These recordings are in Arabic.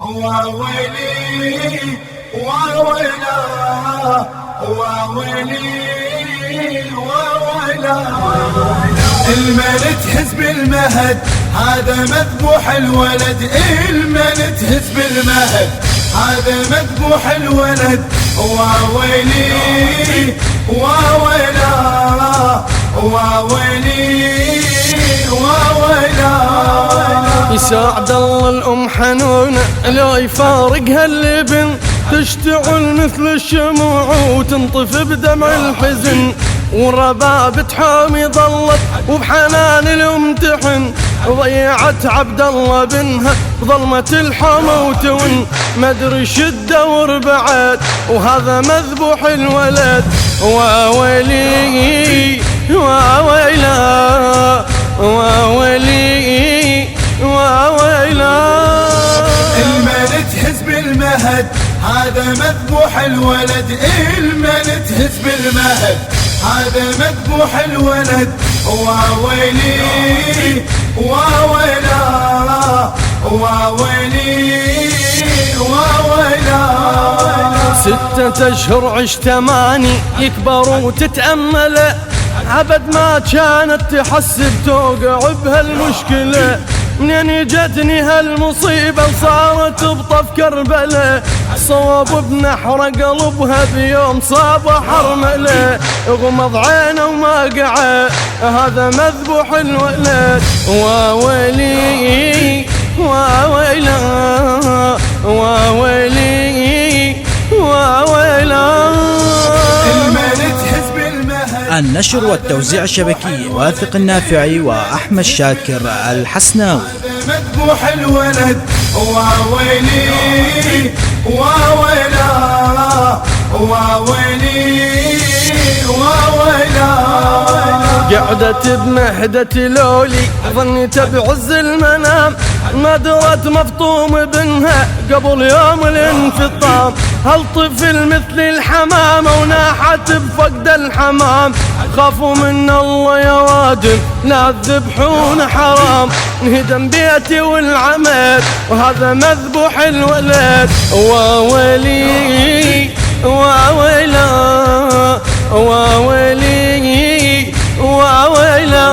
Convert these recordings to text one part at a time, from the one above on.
وويلي وويلا وويلي وويلا الملك حزب المهد هذا مذبوح الولد. الملك حزب المهد هذا مذبوح الولد. وويلي وويلا وويلي وويلا يساعد الله الأم حنونة لا يفارقها اللبن، تشتعل مثل الشموع وتنطف بدمع الحزن، والرباب تحامي ظلت وبحنان الأم تحن، ضيعت عبد الله بنها بظلمة الحمى وتون، مدري الدور بعد وهذا مذبوح الولد. وويلي وويلا وويلي وويلا الملك حزب المهد هذا مذبوح الولد. الملك حزب المهد هذا مذبوح الولد. وويلي وويلا وويلي وويلا 6 أشهر عشت ماني يكبر وتتأمله، عبد ما كانت تحسب توقع بهالمشكلة، منين جتني هالمصيبة صارت بطف كربلة، صوب بنحر قلبها بيوم صاب حرملة، غمض عينه وما قعد هذا مذبوح الولد. وويلي وويلا وويلي وويلا الملك حزب المهد. النشر والتوزيع الشبكي واثق النافعي وأحمد شاكر الحسناوي. مذبوح الولد. وويلي وويلا وويلي وويلا قعدت بمهدة لولي ظنيت بعز المنام، ما درت مفطوم بنها قبل يوم الانفطام، هالطفل مثل الحمامة وناحت بفقد الحمام، خافوا من الله يا وادم لا الذبحون حرام، انهدم بيتي والعمد وهذا مذبوح الولد. وويلي وويلا وويلي وويلا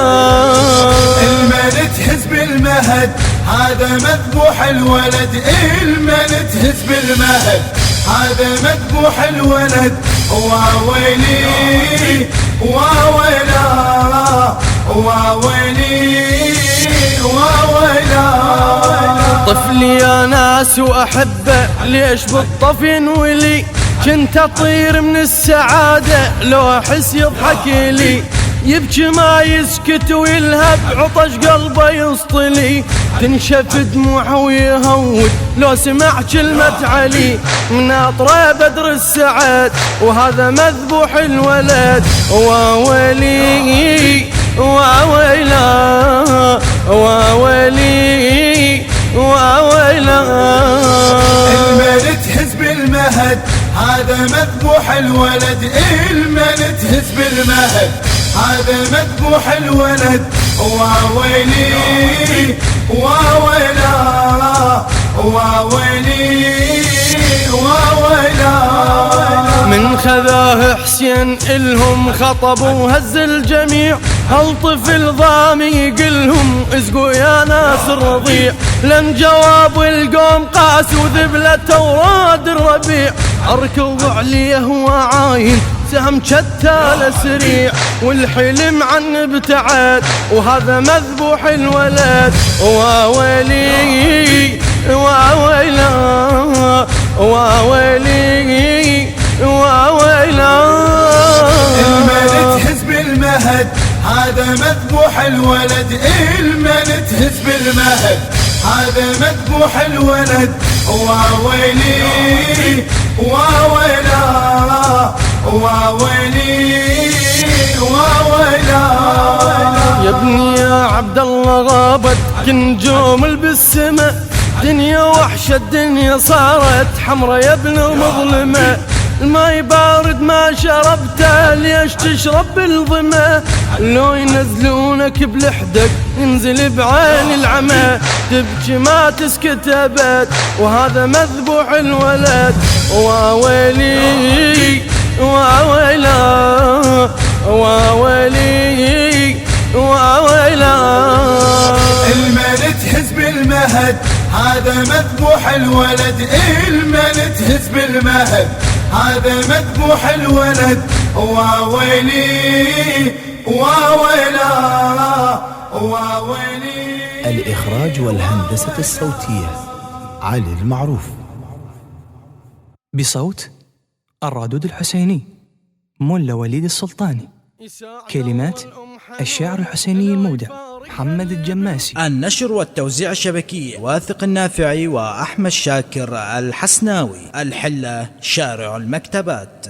الملك حزب المهد هذا مذبوح الولد. الملك حزب المهد هذا مذبوح الولد. وويلي وويلا وويلي وويلا طفلي يا ناس وأحبه ليش بالطف ينولي، كنت أطير من السعادة لو أحس يضحك لي، يبكي ما يسكت ويلهب عطش قلبه يسطلي، تنشف دموعه ويهود لو سمع كلمة علي، من أطرى بدر السعد وهذا مذبوح الولد. وويلي وويلا وويلي وويلا الملك حزب المهد هذا مذبوح الولد. الملك حزب المهد هذا مذبوح الولد. وويلي وويلا وويلي وويلا من خذاه حسين إلهم خطب وهز الجميع، هالطفل ضامي يقلهم اسقوا يا ناس الرضيع، لم جواب القوم قاس وذبلة وراد الربيع، اركض عليه وعاين سهم شتال سريع، والحلم عن ابتعد وهذا مذبوح الولد. وويلي وويلا وويلي وويلا الملك حزب المهد هذا مذبوح الولد. الملك حزب المهد هذا مذبوح الولد. وويلي وويلا وويلي وويلا يا ابني يا عبد الله غابت كنجوم بالسما، دنيا وحشة الدنيا صارت حمرا يا ابن مظلمة، الماي بارد ما شربته ليش تشرب بالظما؟ لو ينزلونك بلحدك ينزل بعين العمى، تبكي ما تسكت ابد وهذا مذبوح الولد. واويلي واويلا واويلي واويلا، المن تهز بالمهد هذا مذبوح الولد، المن تهز بالمهد هذا مذبوح الولد. واويلي واويلا واويلي. الإخراج والهندسة الصوتية علي المعروف، بصوت الرادود الحسيني ملا وليد السلطاني، كلمات الشاعر الحسيني المودع محمد الجماسي. النشر والتوزيع الشبكي واثق النافعي وأحمد شاكر الحسناوي. الحلة شارع المكتبات.